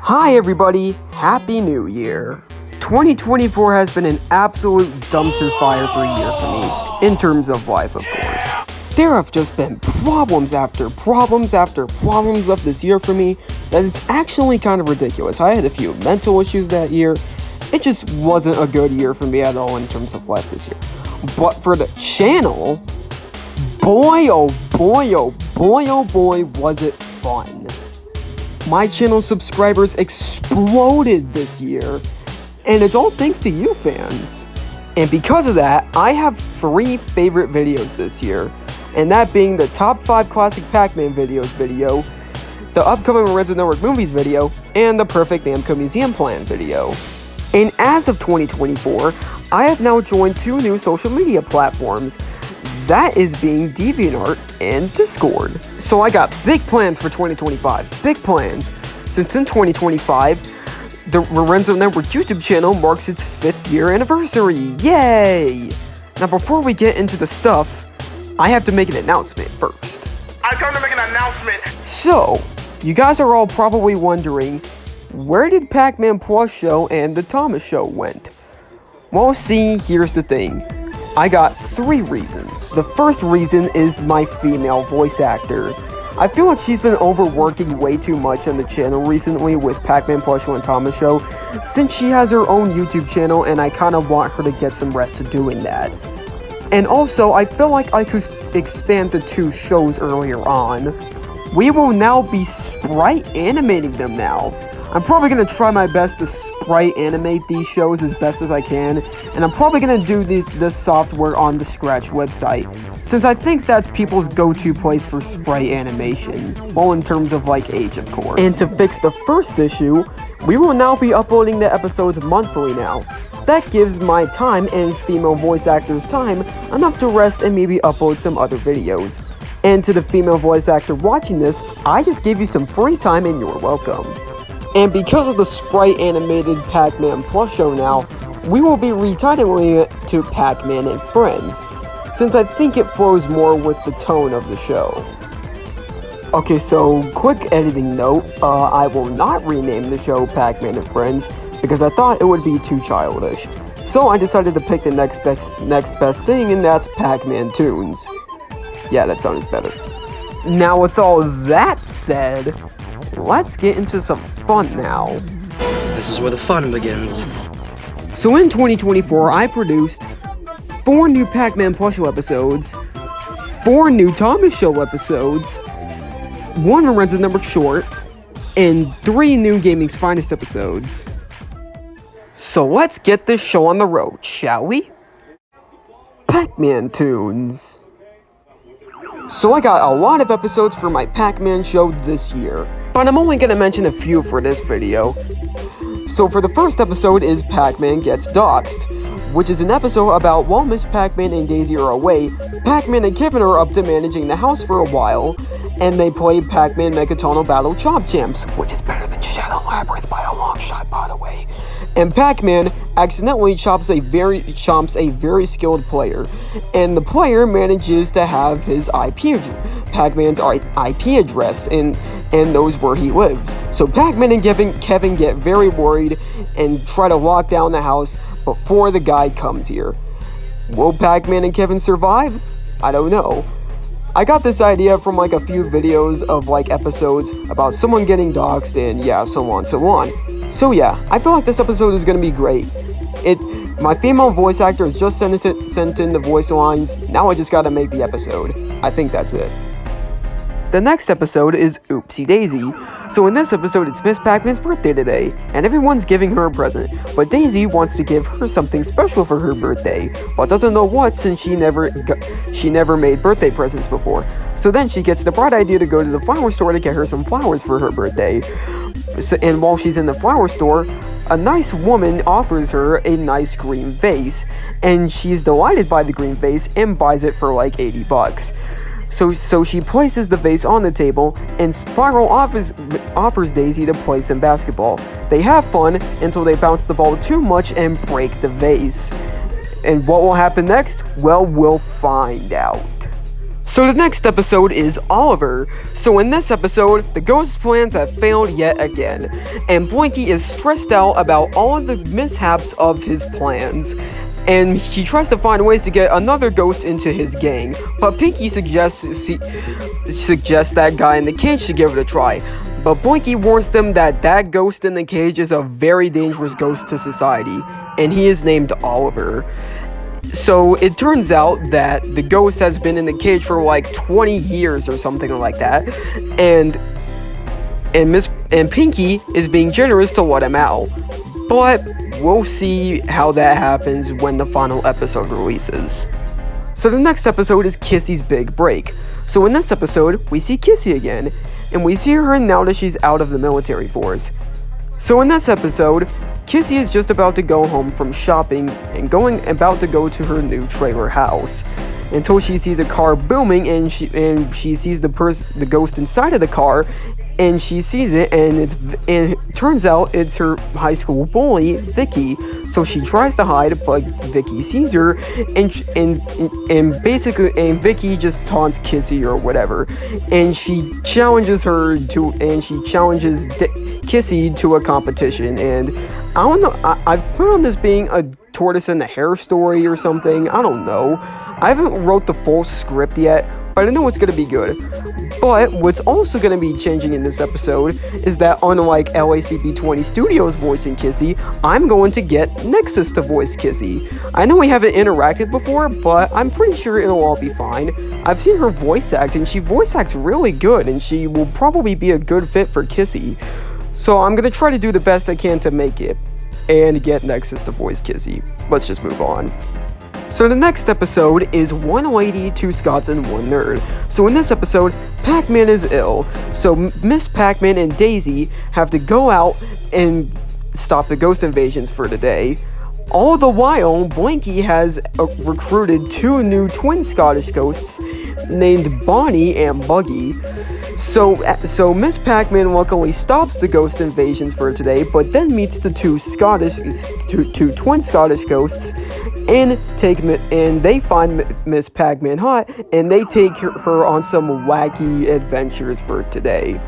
Hi everybody, Happy New Year! 2024 has been an absolute dumpster fire for a year for me, in terms of life of course. There have just been problems after problems after problems of this year for me that it's actually kind of ridiculous. I had a few mental issues that year. It just wasn't a good year for me at all in terms of life this year. But for the channel, boy oh boy oh boy oh boy was it fun. My channel subscribers exploded this year, and it's all thanks to you fans. And because of that, I have 3 favorite videos this year, and that being the top 5 classic Pac-Man videos video, the upcoming Lorenzo Network movies video, and the perfect Namco Museum Plan video. And as of 2024, I have now joined 2 new social media platforms. That is being DeviantArt and Discord. So I got big plans for 2025, big plans. Since in 2025, the Lorenzo Network YouTube channel marks its 5th year anniversary, yay! Now before we get into the stuff, I have to make an announcement first. I come to make an announcement. So, you guys are all probably wondering, where did Pac-Man Plus show and the Thomas show went? Well, see, here's the thing. I got 3 reasons. The first reason is my female voice actor. I feel like she's been overworking way too much on the channel recently with Pac-Man Plus Show and Thomas Show, since she has her own YouTube channel and I kind of want her to get some rest to doing that. And also, I feel like I could expand the 2 shows earlier on. We will now be sprite animating them now. I'm probably going to try my best to sprite animate these shows as best as I can, and I'm probably going to do this software on the Scratch website, since I think that's people's go-to place for sprite animation, well in terms of like age of course. And to fix the first issue, we will now be uploading the episodes monthly now. That gives my time and female voice actors time enough to rest and maybe upload some other videos. And to the female voice actor watching this, I just gave you some free time and you're welcome. And because of the sprite animated Pac-Man Plus show now, we will be retitling it to Pac-Man and Friends, since I think it flows more with the tone of the show. Okay, so quick editing note, I will not rename the show Pac-Man and Friends, because I thought it would be too childish. So I decided to pick the next best thing, and that's PacMan Tunes. Yeah, that sounds better. Now with all that said, let's get into some fun now. This is where the fun begins. So in 2024, I produced 4 new Pac-Man Plus Show episodes, 4 new Thomas Show episodes, 1 Lorenzo Network short, and 3 new Gaming's Finest episodes. So let's get this show on the road, shall we? PacMan Tunes. So I got a lot of episodes for my Pac-Man show this year, but I'm only going to mention a few for this video. So for the first episode is Pac-Man Gets Doxxed, which is an episode about while Miss Pac-Man and Daisy are away, Pac-Man and Kevin are up to managing the house for a while, and they play Pac-Man Megatonal Battle Chomp Champs, which is better than Shadow Labyrinth by a long shot, by the way. And Pac-Man accidentally chomps a very skilled player, and the player manages to have his Pac-Man's IP address and knows where he lives. So Pac-Man and Kevin get very worried and try to lock down the house before the guy comes here. Will Pac-Man and Kevin survive? I don't know. I got this idea from like a few videos of like episodes about someone getting doxxed and yeah, so on, so on. So yeah, I feel like this episode is gonna be great. My female voice actor has just sent in the voice lines, now I just gotta make the episode. I think that's it. The next episode is Oopsie Daisy. So in this episode, it's Miss Pac-Man's birthday today, and everyone's giving her a present, but Daisy wants to give her something special for her birthday, but doesn't know what since she never made birthday presents before. So then she gets the bright idea to go to the flower store to get her some flowers for her birthday. And while she's in the flower store, a nice woman offers her a nice green vase, and she's delighted by the green vase and buys it for like $80. So she places the vase on the table, and Spiral offers Daisy to play some basketball. They have fun until they bounce the ball too much and break the vase. And what will happen next? Well, we'll find out. So the next episode is Oliver. So in this episode, the ghost's plans have failed yet again, and Blinky is stressed out about all of the mishaps of his plans. And he tries to find ways to get another ghost into his gang, but Pinky suggests that guy in the cage should give it a try. But Blinky warns them that that ghost in the cage is a very dangerous ghost to society, and he is named Oliver. So it turns out that the ghost has been in the cage for like 20 years or something like that, and Pinky is being generous to let him out. But we'll see how that happens when the final episode releases. So the next episode is Kissy's Big Break. So in this episode, we see Kissy again, and we see her now that she's out of the military force. So in this episode, Kissy is just about to go home from shopping and about to go to her new trailer house, until she sees a car booming, and she sees the ghost inside of the car, and she sees it, and it turns out it's her high school bully, Vicky. So she tries to hide, but Vicky sees her, and Vicky just taunts Kissy or whatever, and she challenges Kissy to a competition. And I don't know, I put on this being a tortoise and the hare story or something. I don't know. I haven't wrote the full script yet, but I know it's gonna be good. But what's also going to be changing in this episode is that unlike LACP20 Studios voicing Kissy, I'm going to get Nexus to voice Kissy. I know we haven't interacted before, but I'm pretty sure it'll all be fine. I've seen her voice act, and she voice acts really good, and she will probably be a good fit for Kissy. So I'm going to try to do the best I can to make it, and get Nexus to voice Kissy. Let's just move on. So the next episode is One Lady, Two Scots, and One Nerd. So in this episode, Pac-Man is ill. So Miss Pac-Man and Daisy have to go out and stop the ghost invasions for today. All the while, Blinky has recruited two new twin Scottish ghosts named Bonnie and Buggy. So Miss Pac-Man luckily stops the ghost invasions for today, but then meets the two twin Scottish ghosts, and they find Miss Pac-Man hot, and they take her on some wacky adventures for today.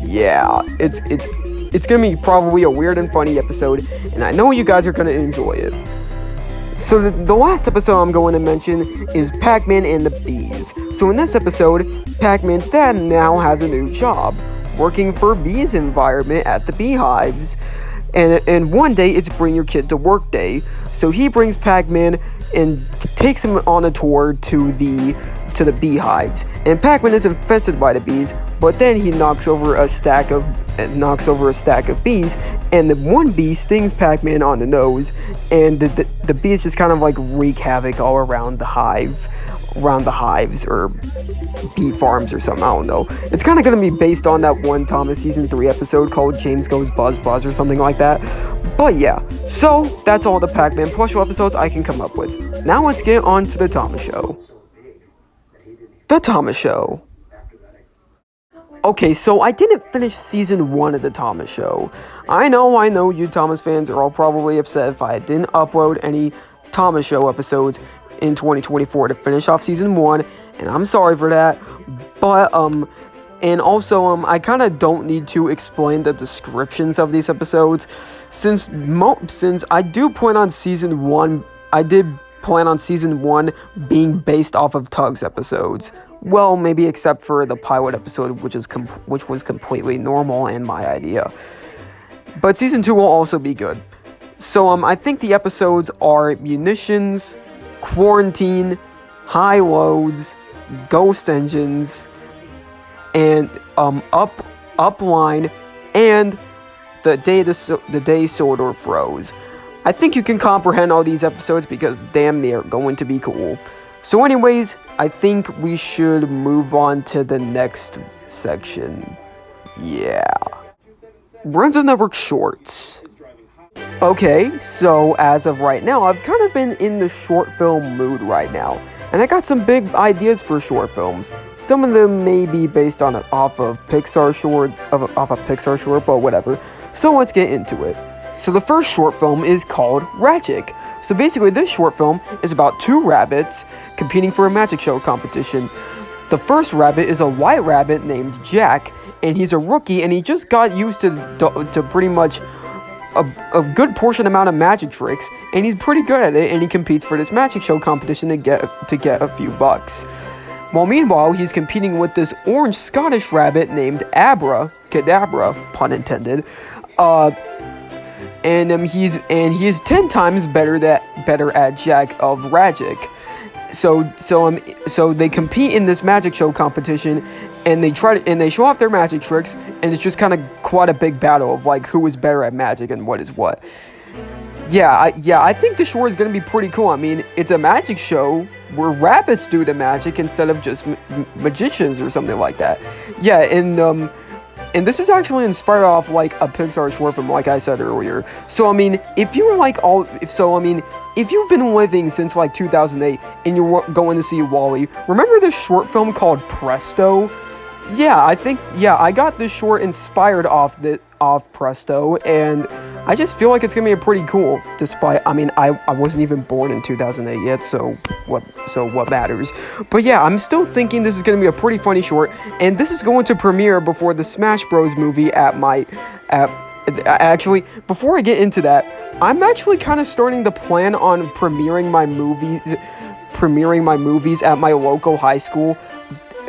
Yeah, it's gonna be probably a weird and funny episode, and I know you guys are gonna enjoy it. So the last episode I'm going to mention is Pac-Man and the Bees. So in this episode, Pac-Man's dad now has a new job, working for Bees Environment at the beehives. And one day it's Bring Your Kid to Work Day. So he brings Pac-Man and takes him on a tour to the beehives. And Pac-Man is infested by the bees, but then he knocks over a stack of bees, and the one bee stings Pac-Man on the nose, and the bees just kind of like wreak havoc all around the hives or bee farms or something. I don't know. It's kind of going to be based on that one Thomas season 3 episode called James Goes Buzz Buzz or something like that. But yeah, so that's all the Pac-Man plush episodes I can come up with. Now let's get on to the Thomas Show. The Thomas Show. Okay, so I didn't finish season 1 of the Thomas Show. I know you Thomas fans are all probably upset if I didn't upload any Thomas Show episodes in 2024 to finish off season 1, and I'm sorry for that. But and also I kind of don't need to explain the descriptions of these episodes, since I do plan on season 1. I did plan on season 1 being based off of TUGS episodes. Well, maybe except for the pilot episode, which was completely normal and my idea. But season 2 will also be good. So I think the episodes are Munitions, Quarantine, High Loads, Ghost Engines, and Upline, and the day Sordor froze. I think you can comprehend all these episodes because damn, they're going to be cool. So anyways, I think we should move on to the next section. Yeah. Renzo Network Shorts. Okay, so as of right now, I've kind of been in the short film mood right now. And I got some big ideas for short films. Some of them may be based off a Pixar short, but whatever. So let's get into it. So the first short film is called Ratchet. So basically this short film is about two rabbits competing for a magic show competition. The first rabbit is a white rabbit named Jack, and he's a rookie, and he just got used to pretty much a good portion amount of magic tricks, and he's pretty good at it, and he competes for this magic show competition to get a few bucks. Well, meanwhile, he's competing with this orange Scottish rabbit named Abracadabra, pun intended, and he's 10 times better at Jack of Ragic. So they compete in this magic show competition, and they show off their magic tricks, and it's just kind of quite a big battle of like who is better at magic and what is what. I think the short is gonna be pretty cool. I mean, it's a magic show where rabbits do the magic instead of just magicians or something like that. Yeah, and this is actually inspired off like a Pixar short film, like I said earlier. So I mean, if you've been living since like 2008 and you're going to see WALL-E, remember this short film called Presto? I got this short inspired off Presto, and I just feel like it's gonna be pretty cool. Despite, I mean, I wasn't even born in 2008 yet, so what matters? But yeah, I'm still thinking this is gonna be a pretty funny short, and this is going to premiere before the Smash Bros movie Actually, before I get into that, I'm actually kind of starting to plan on premiering my movies at my local high school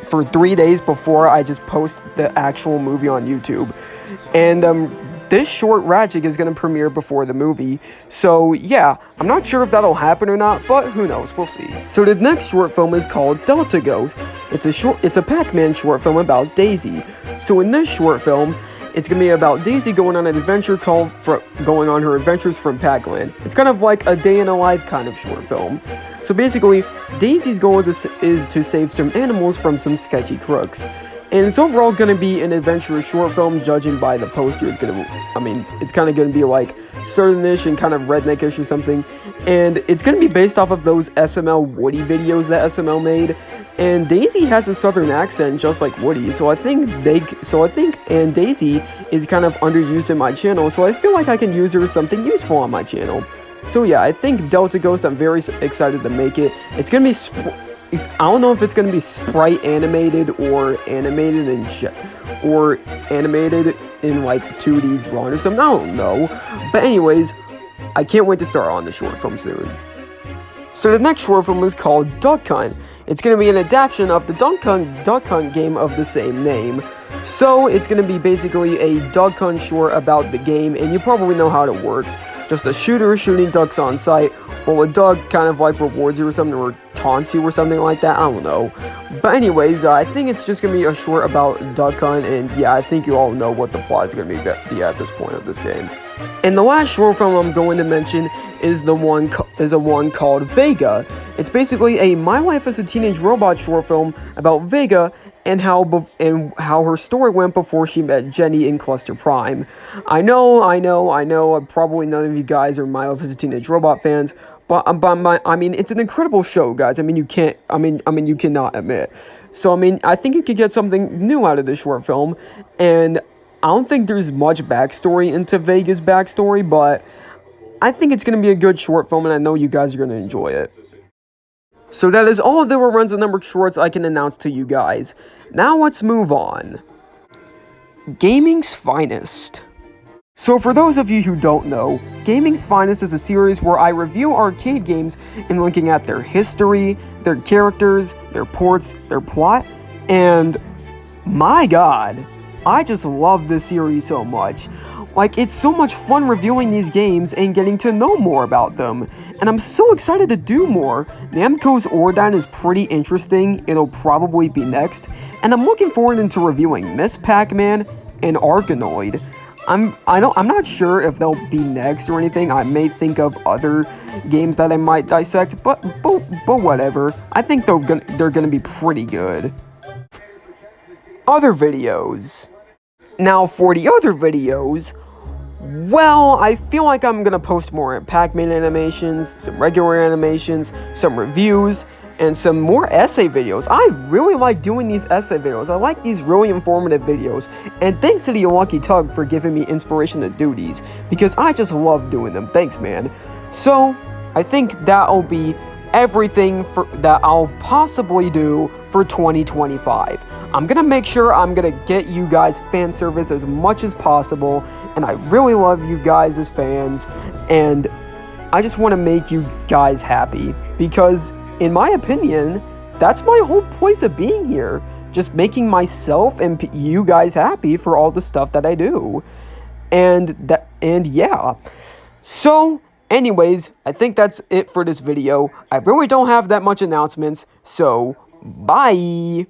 for 3 days before I just post the actual movie on YouTube. And this short Ragic is going to premiere before the movie. So yeah, I'm not sure if that'll happen or not, but who knows, we'll see. So the next short film is called Delta Ghost. It's a Pac-Man short film about Daisy. So in this short film, it's going to be about Daisy going on an adventure going on her adventures from Pac-Man. It's kind of like a day in a life kind of short film. So basically, Daisy's goal is to save some animals from some sketchy crooks. And it's overall going to be an adventurous short film, judging by the poster. It's kind of going to be like Southern-ish and kind of redneck-ish or something. And it's going to be based off of those SML Woody videos that SML made. And Daisy has a Southern accent just like Woody, and Daisy is kind of underused in my channel, so I feel like I can use her as something useful on my channel. So yeah, I think Delta Ghost, I'm very excited to make it. It's going to be I don't know if it's going to be sprite animated or animated in like 2D drawn or something. I don't know. But anyways, I can't wait to start on the short film soon. So the next short film is called Duck Hunt. It's going to be an adaptation of the Duck Hunt game of the same name. So it's going to be basically a duck hunt short about the game, and you probably know how it works. Just a shooter shooting ducks on sight, or a duck kind of like rewards you or something, or taunts you or something like that, I don't know. But anyways, I think it's just going to be a short about duck hunt, and yeah, I think you all know what the plot is going to be at this point of this game. And the last short film I'm going to mention is a one called Vega. It's basically a My Life as a Teenage Robot short film about Vega and how her story went before she met Jenny in Cluster Prime. I know, probably none of you guys are My Life as a Teenage Robot fans, but I mean, it's an incredible show, guys. You cannot admit. So, I think you could get something new out of this short film, and I don't think there's much backstory into Vega's backstory, but I think it's going to be a good short film, and I know you guys are going to enjoy it. So that is all of the Lorenzo numbered shorts I can announce to you guys. Now let's move on. Gaming's Finest. So for those of you who don't know, Gaming's Finest is a series where I review arcade games and looking at their history, their characters, their ports, their plot, and my god, I just love this series so much. Like, it's so much fun reviewing these games and getting to know more about them, and I'm so excited to do more. Namco's Ordine is pretty interesting, it'll probably be next, and I'm looking forward into reviewing Miss Pac-Man and Arkanoid. I'm not sure if they'll be next or anything. I may think of other games that I might dissect, but whatever. I think they're gonna be pretty good. Other videos. Now for the other videos, well, I feel like I'm gonna post more Pac-Man animations, some regular animations, some reviews, and some more essay videos. I really like doing these essay videos. I like these really informative videos, and thanks to the Lucky Tug for giving me inspiration to do these, because I just love doing them. Thanks, man. So, I think that'll be everything that I'll possibly do for 2025. I'm gonna make sure I'm gonna get you guys fan service as much as possible, and I really love you guys as fans, and I just want to make you guys happy, because in my opinion, that's my whole point of being here, just making myself and you guys happy for all the stuff that I do. And yeah. So anyways, I think that's it for this video. I really don't have that much announcements, so bye.